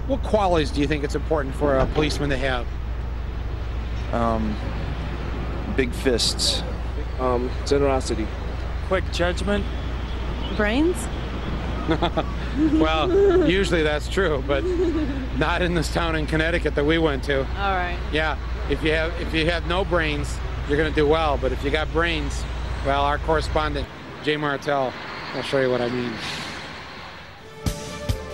What qualities do you think it's important for a policeman to have? Big fists. Generosity. Quick judgment. Brains? Well, usually that's true, but not in this town in Connecticut that we went to. All right. Yeah, if you have no brains, you're going to do well. But if you got brains, well, our correspondent Jay Martell will show you what I mean.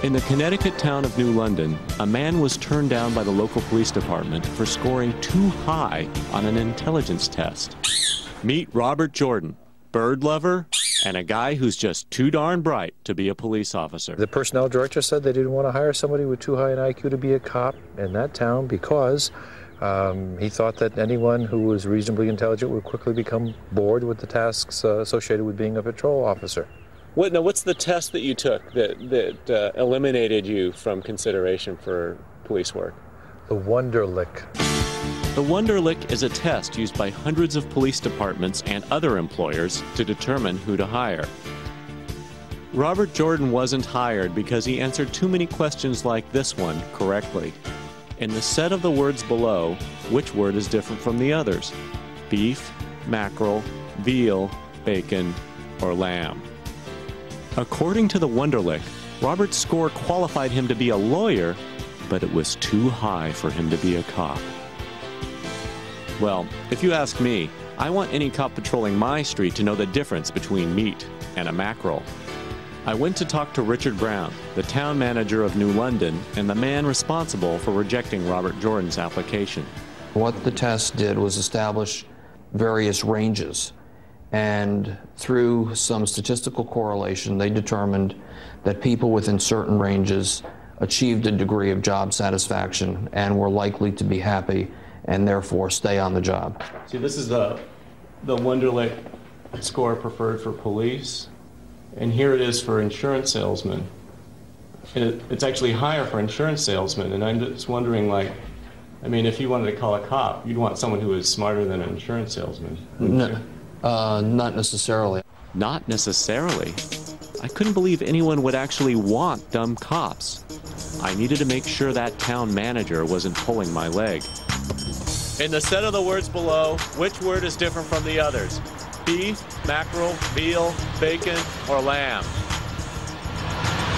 In the Connecticut town of New London, a man was turned down by the local police department for scoring too high on an intelligence test. Meet Robert Jordan, bird lover, and a guy who's just too darn bright to be a police officer. The personnel director said they didn't want to hire somebody with too high an IQ to be a cop in that town because he thought that anyone who was reasonably intelligent would quickly become bored with the tasks associated with being a patrol officer. What's the test that you took that eliminated you from consideration for police work? The Wonderlic. The Wonderlic is a test used by hundreds of police departments and other employers to determine who to hire. Robert Jordan wasn't hired because he answered too many questions like this one correctly. In the set of the words below, which word is different from the others? Beef, mackerel, veal, bacon, or lamb? According to the Wonderlic, Robert's score qualified him to be a lawyer, but it was too high for him to be a cop. Well, if you ask me, I want any cop patrolling my street to know the difference between meat and a mackerel. I went to talk to Richard Brown, the town manager of New London and the man responsible for rejecting Robert Jordan's application. What the test did was establish various ranges, and through some statistical correlation, they determined that people within certain ranges achieved a degree of job satisfaction and were likely to be happy and therefore stay on the job. See, this is the Wonderlic score preferred for police, and here it is for insurance salesmen. And it's actually higher for insurance salesmen, and I'm just wondering, like, I mean, if you wanted to call a cop, you'd want someone who is smarter than an insurance salesman. Not necessarily. Not necessarily? I couldn't believe anyone would actually want dumb cops. I needed to make sure that town manager wasn't pulling my leg. In the set of the words below, which word is different from the others? Beef, mackerel, veal, bacon, or lamb?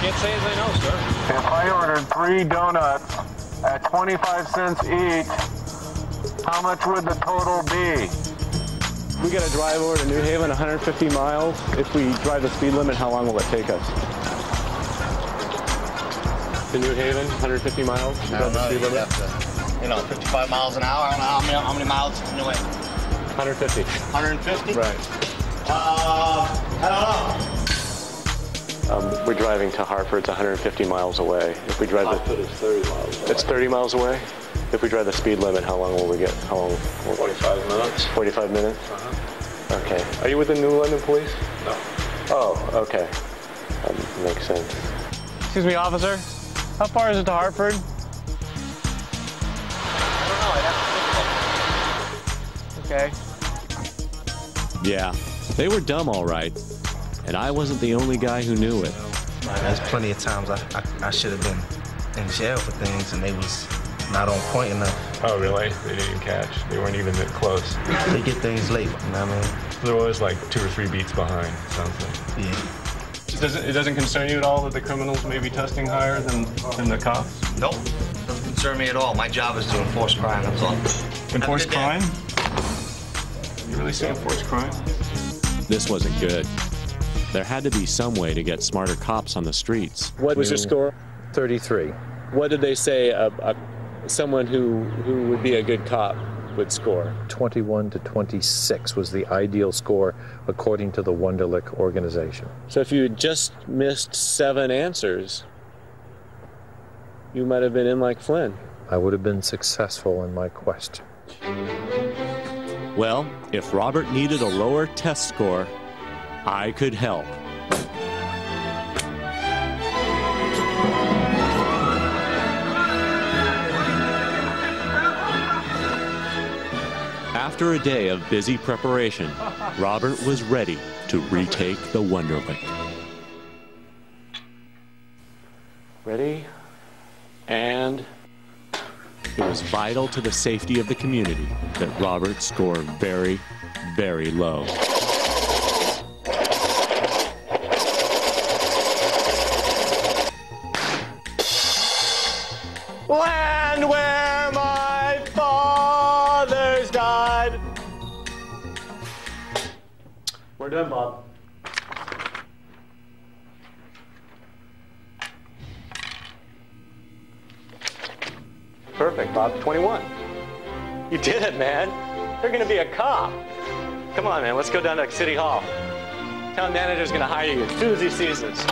Can't say anything else, sir. If I ordered 3 donuts at 25 cents each, how much would the total be? We got to drive over to New Haven, 150 miles. If we drive the speed limit, how long will it take us? To New Haven, 150 miles? I don't know, you'd have to, 55 miles an hour. I don't know how many miles to New Haven. 150. 150? Right. I don't know. We're driving to Hartford. It's 150 miles away. If we drive Hartford is 30 miles away. It's 30 miles away? If we drive the speed limit, how long will we get? How long? 45 minutes. 45 minutes? Uh-huh. Okay. Are you with the New London Police? No. Oh, okay. Makes sense. Excuse me, officer. How far is it to Hartford? Okay. Yeah, they were dumb all right. And I wasn't the only guy who knew it. There's plenty of times I should have been in jail for things and they was not on point enough. Oh, really? They didn't catch? They weren't even that close? They get things late, you know what I mean? They're always like 2 or 3 beats behind, sounds like. Yeah. It doesn't concern you at all that the criminals may be testing higher than the cops? Nope. Doesn't concern me at all. My job is to enforce crime, that's all. Enforce crime? You really say enforce crime? This wasn't good. There had to be some way to get smarter cops on the streets. What was your score? 33. What did they say someone who would be a good cop would score? 21 to 26 was the ideal score according to the Wonderlic organization. So if you had just missed 7 answers, you might have been in like Flynn. I would have been successful in my quest. Well, if Robert needed a lower test score, I could help. After a day of busy preparation, Robert was ready to retake the Wonderlic. Ready? And it was vital to the safety of the community that Robert score very, very low. Land where my fathers died. We're done, Bob. Perfect, Bob. 21. You did it, man. You're going to be a cop. Come on, man. Let's go down to City Hall. Town manager's going to hire you as soon as he sees this.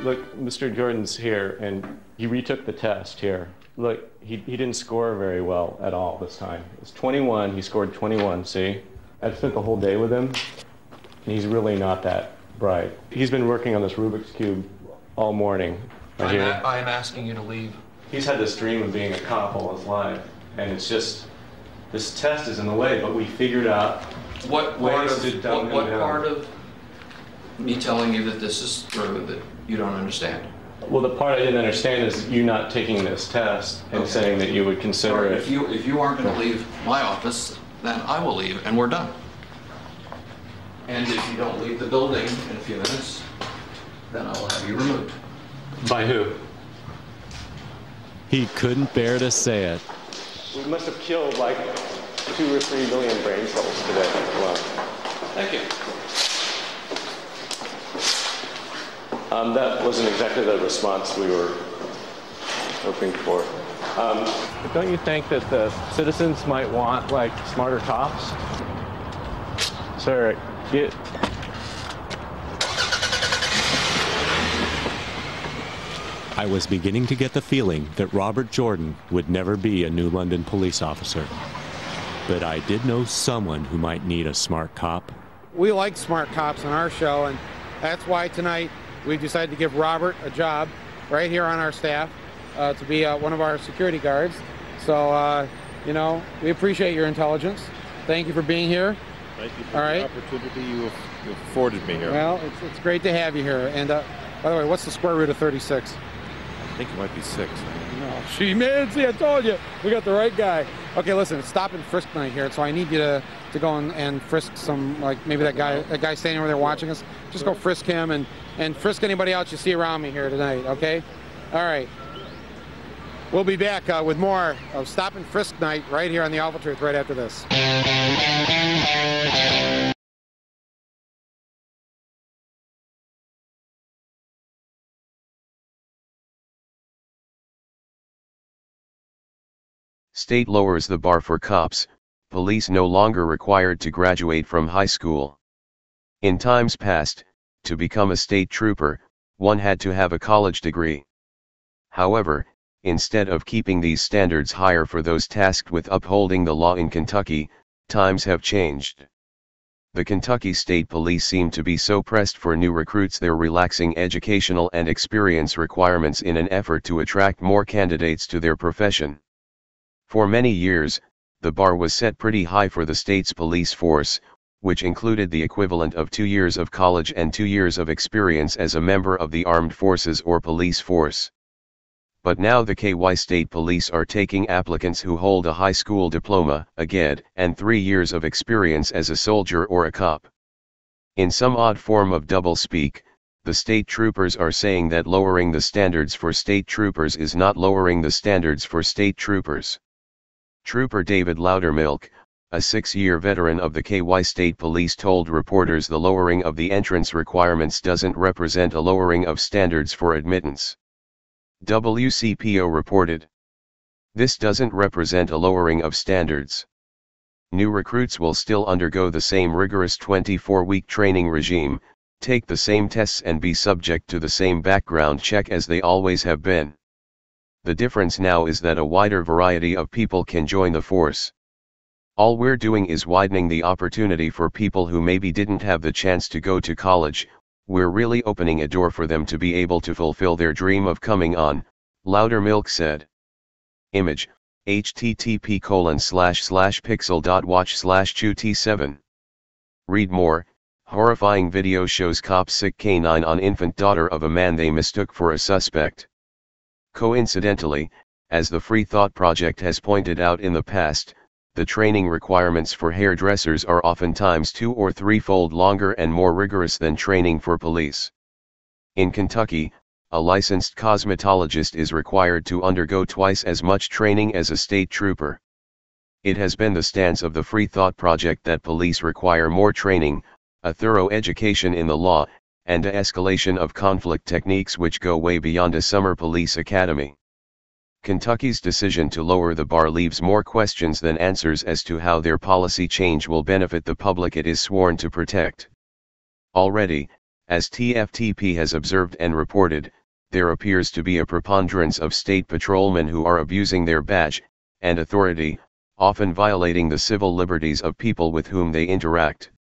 Look, Mr. Jordan's here, and he retook the test here. Look, he didn't score very well at all this time. It's 21. He scored 21, see? I spent the whole day with him, and he's really not that bright. He's been working on this Rubik's Cube all morning. Right here. I'm asking you to leave. He's had this dream of being a cop all his life, and it's just, this test is in the way, but we figured out What part of me telling you that this is true that you don't understand? Well, the part I didn't understand is you not taking this test and saying that you would consider it. If you aren't going to leave my office, then I will leave, and we're done. And if you don't leave the building in a few minutes, then I will have you removed. By who? He couldn't bear to say it. We must have killed like 2 or 3 million brain cells today. Wow. Thank you. That wasn't exactly the response we were hoping for. Don't you think that the citizens might want like smarter cops? Sir, I was beginning to get the feeling that Robert Jordan would never be a New London police officer. But I did know someone who might need a smart cop. We like smart cops on our show, and that's why tonight we decided to give Robert a job right here on our staff to be one of our security guards. So, you know, we appreciate your intelligence. Thank you for being here. Thank you for the opportunity you afforded me here. Well, it's great to have you here. And by the way, what's the square root of 36? I think it might be 6. No, she man, see, I told you. We got the right guy. Okay, listen, it's stop and frisk night here, so I need you to go and frisk some, like maybe that guy standing over there watching us. Just go frisk him and frisk anybody else you see around me here tonight, okay? All right. We'll be back with more of Stop and Frisk Night right here on the Awful Truth right after this. State lowers the bar for cops, police no longer required to graduate from high school. In times past, to become a state trooper, one had to have a college degree. However, instead of keeping these standards higher for those tasked with upholding the law in Kentucky, times have changed. The Kentucky State Police seem to be so pressed for new recruits they're relaxing educational and experience requirements in an effort to attract more candidates to their profession. For many years, the bar was set pretty high for the state's police force, which included the equivalent of 2 years of college and 2 years of experience as a member of the armed forces or police force. But now the KY State Police are taking applicants who hold a high school diploma, a GED, and 3 years of experience as a soldier or a cop. In some odd form of doublespeak, the state troopers are saying that lowering the standards for state troopers is not lowering the standards for state troopers. Trooper David Loudermilk, a 6-year veteran of the KY State Police, told reporters the lowering of the entrance requirements doesn't represent a lowering of standards for admittance. WCPO reported, "This doesn't represent a lowering of standards. New recruits will still undergo the same rigorous 24-week training regime, take the same tests and be subject to the same background check as they always have been. The difference now is that a wider variety of people can join the force. All we're doing is widening the opportunity for people who maybe didn't have the chance to go to college. We're really opening a door for them to be able to fulfill their dream of coming on," Loudermilk said. Image, http://pixel.watch/QT7. Read more. Horrifying video shows cop sick canine on infant daughter of a man they mistook for a suspect. Coincidentally, as the Free Thought Project has pointed out in the past, the training requirements for hairdressers are oftentimes 2- or 3-fold longer and more rigorous than training for police. In Kentucky, a licensed cosmetologist is required to undergo twice as much training as a state trooper. It has been the stance of the Free Thought Project that police require more training, a thorough education in the law, and a escalation of conflict techniques which go way beyond a summer police academy. Kentucky's decision to lower the bar leaves more questions than answers as to how their policy change will benefit the public it is sworn to protect. Already, as TFTP has observed and reported, there appears to be a preponderance of state patrolmen who are abusing their badge and authority, often violating the civil liberties of people with whom they interact.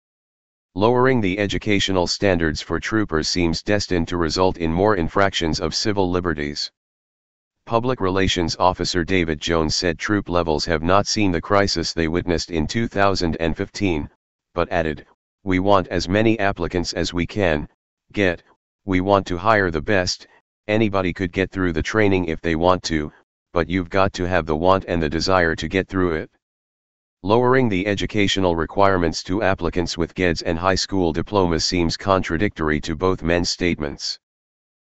Lowering the educational standards for troopers seems destined to result in more infractions of civil liberties. Public Relations Officer David Jones said troop levels have not seen the crisis they witnessed in 2015, but added, "We want as many applicants as we can get, we want to hire the best, anybody could get through the training if they want to, but you've got to have the want and the desire to get through it." Lowering the educational requirements to applicants with GEDs and high school diplomas seems contradictory to both men's statements.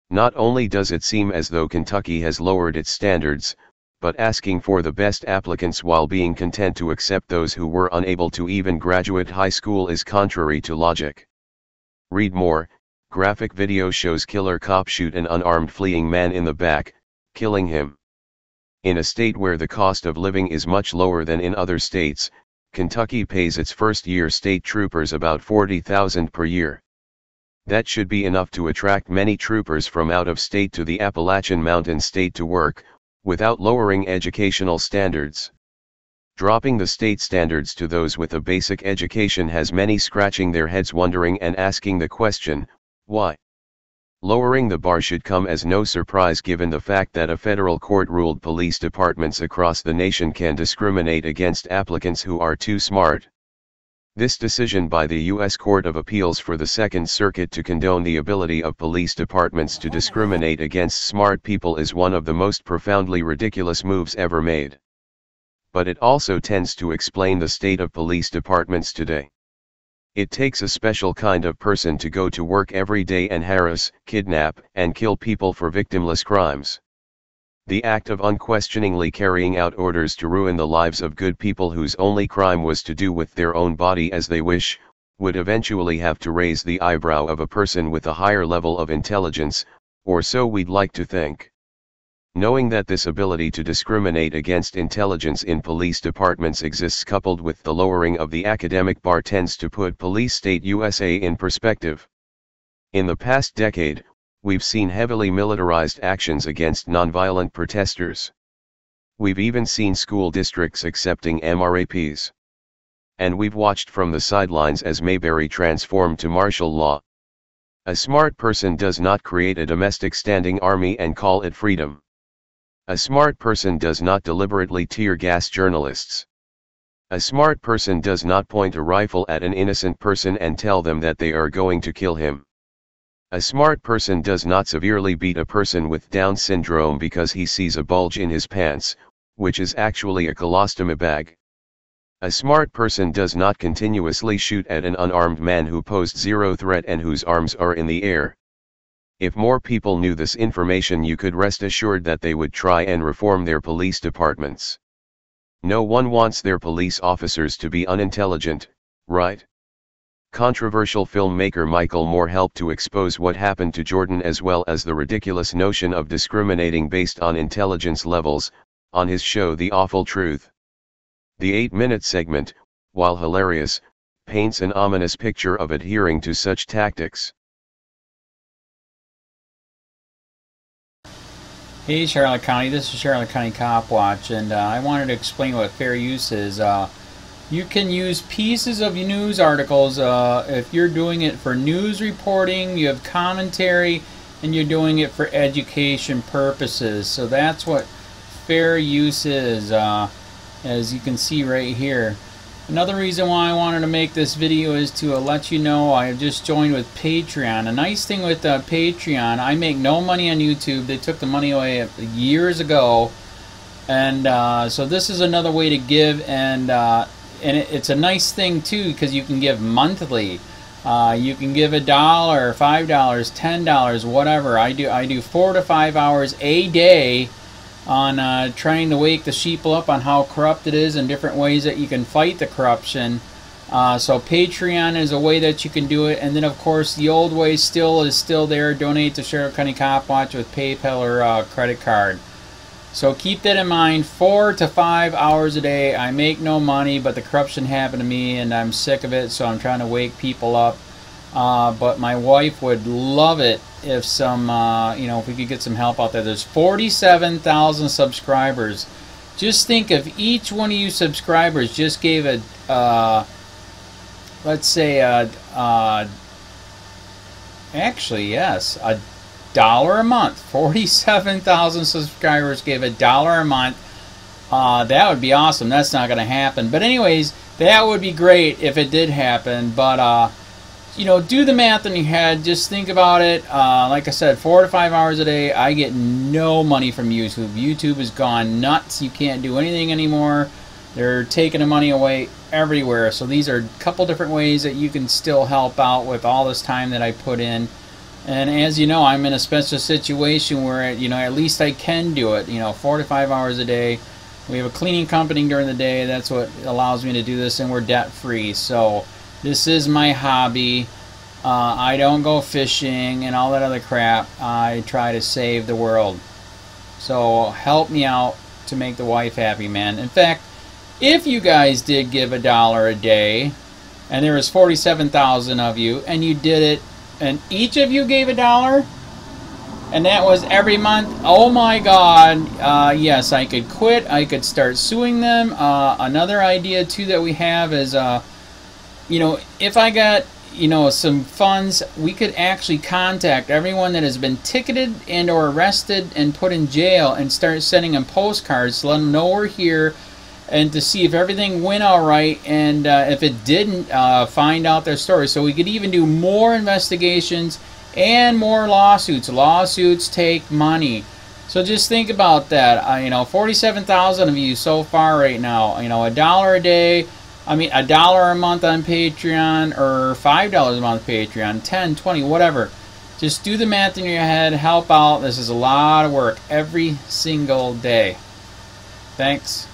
Not only does it seem as though Kentucky has lowered its standards, but asking for the best applicants while being content to accept those who were unable to even graduate high school is contrary to logic. Read more. Graphic video shows killer cop shoot an unarmed fleeing man in the back, killing him. In a state where the cost of living is much lower than in other states, Kentucky pays its first-year state troopers about $40,000 per year. That should be enough to attract many troopers from out of state to the Appalachian Mountain State to work, without lowering educational standards. Dropping the state standards to those with a basic education has many scratching their heads wondering and asking the question, why? Lowering the bar should come as no surprise given the fact that a federal court ruled police departments across the nation can discriminate against applicants who are too smart. This decision by the U.S. Court of Appeals for the Second Circuit to condone the ability of police departments to discriminate against smart people is one of the most profoundly ridiculous moves ever made. But it also tends to explain the state of police departments today. It takes a special kind of person to go to work every day and harass, kidnap, and kill people for victimless crimes. The act of unquestioningly carrying out orders to ruin the lives of good people whose only crime was to do with their own body as they wish, would eventually have to raise the eyebrow of a person with a higher level of intelligence, or so we'd like to think. Knowing that this ability to discriminate against intelligence in police departments exists coupled with the lowering of the academic bar tends to put police state USA in perspective. In the past decade, we've seen heavily militarized actions against nonviolent protesters. We've even seen school districts accepting MRAPs. And we've watched from the sidelines as Mayberry transformed to martial law. A smart person does not create a domestic standing army and call it freedom. A smart person does not deliberately tear gas journalists. A smart person does not point a rifle at an innocent person and tell them that they are going to kill him. A smart person does not severely beat a person with Down syndrome because he sees a bulge in his pants, which is actually a colostomy bag. A smart person does not continuously shoot at an unarmed man who posed zero threat and whose arms are in the air. If more people knew this information, you could rest assured that they would try and reform their police departments. No one wants their police officers to be unintelligent, right? Controversial filmmaker Michael Moore helped to expose what happened to Jordan as well as the ridiculous notion of discriminating based on intelligence levels, on his show The Awful Truth. The 8-minute segment, while hilarious, paints an ominous picture of adhering to such tactics. Hey Charlotte County, this is Charlotte County Cop Watch, and I wanted to explain what fair use is. You can use pieces of news articles if you're doing it for news reporting, you have commentary, and you're doing it for education purposes. So that's what fair use is, as you can see right here. Another reason why I wanted to make this video is to let you know I have just joined with Patreon. A nice thing with Patreon, I make no money on YouTube. They took the money away years ago. And so this is another way to give, and it's a nice thing too because you can give monthly. You can give $1, $5, $10, whatever. I do 4 to 5 hours a day on trying to wake the sheeple up on how corrupt it is and different ways that you can fight the corruption. So Patreon is a way that you can do it, and then of course the old way is still there. Donate to Sheriff County Cop Watch with PayPal or credit card. So keep that in mind. 4 to 5 hours a day. I make no money, but the corruption happened to me, and I'm sick of it, so I'm trying to wake people up. But my wife would love it if if we could get some help out there. There's 47,000 subscribers. Just think if each one of you subscribers just gave let's say actually, yes, $1 a month. 47,000 subscribers gave $1 a month. That would be awesome. That's not going to happen. But anyways, that would be great if it did happen. But, do the math in your head. Just think about it. Like I said, 4 to 5 hours a day. I get no money from YouTube. YouTube has gone nuts. You can't do anything anymore. They're taking the money away everywhere. So these are a couple different ways that you can still help out with all this time that I put in. And as you know, I'm in a special situation where, at least I can do it, 4 to 5 hours a day. We have a cleaning company during the day. That's what allows me to do this, and we're debt-free. So this is my hobby. I don't go fishing and all that other crap. I try to save the world. So help me out to make the wife happy, man. In fact, if you guys did give $1 a day, and there was 47,000 of you, and you did it, and each of you gave $1, and that was every month, oh my God, yes, I could quit. I could start suing them. Another idea too that we have is, if I got, some funds, we could actually contact everyone that has been ticketed and or arrested and put in jail and start sending them postcards to let them know we're here, and to see if everything went all right, and if it didn't, find out their story. So we could even do more investigations and more lawsuits. Lawsuits take money. So just think about that. 47,000 of you so far right now. $1 a day. $1 a month on Patreon, or $5 a month Patreon, 10, 20, whatever. Just do the math in your head. Help out. This is a lot of work every single day. Thanks.